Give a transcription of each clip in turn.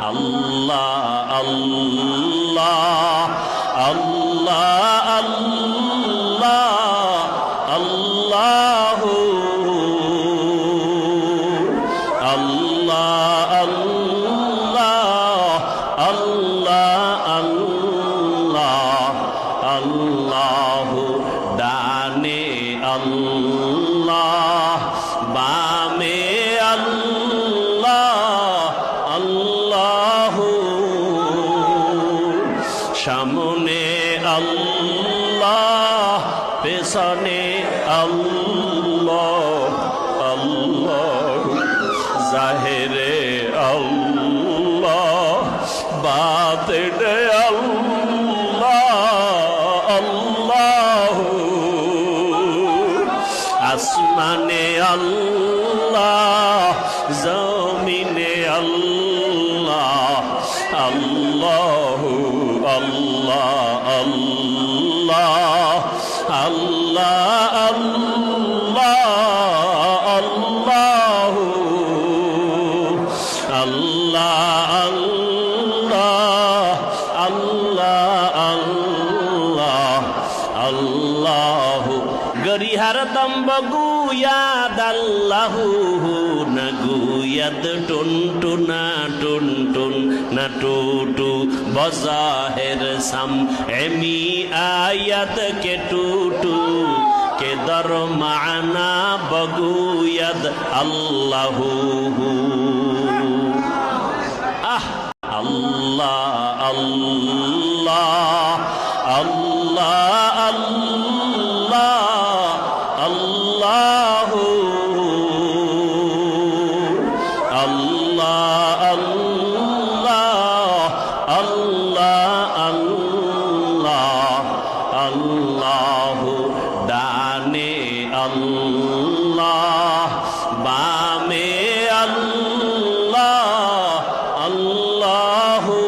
আল্লাহ আল্লাহ আল্লাহ আল্লাহ আল্লাহু আল্লাহ আল্লাহ আল্লাহ আল্লাহ আল্লাহু ডানে আল্লাহ বামে আল্লাহ আল্লাহু সামনে আল্লাহ পেছনে আল্লাহ আল্লাহ জাহেরে আল্লাহ বাতিনে আল্লাহ আল্লাহ আসমানে আল্লাহ জমিনে আল্লাহ আল্লাহ আল্লাহ আল্লাহ আল্লাহ আল্লাহ আল্লাহ আল্লাহ আল্লাহ আল্লাহ আল্লাহ গরিহার দম্বগুয়াদ আল্লাহু নগুয়াদ টুন টুনা টুন টুন নটুটু বজাহের সাম এমি আয়াত কে টুটু কে দর মানা বগুয়াদ আল্লাহু আহ আল্লাহ আল্লাহ আল্লাহ আল্লাহ আল্লাহু আল্লাহ আল্লাহ আল্লাহ আল্লাহ আল্লাহু ডানে আল্লাহ বামে আল্লাহ আল্লাহু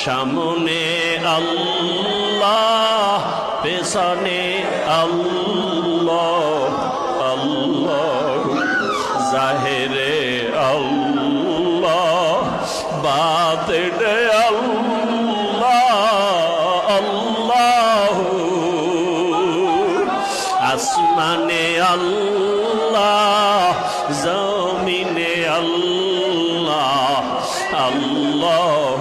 সামনে আল্লাহ পেছনে আল্লাহ আল্লাহ জাহেরে আল্লাহ বাতিনে আল্লাহ আল্লাহ আসমানে আল্লাহ জমিনে আল্লাহ আল্লাহ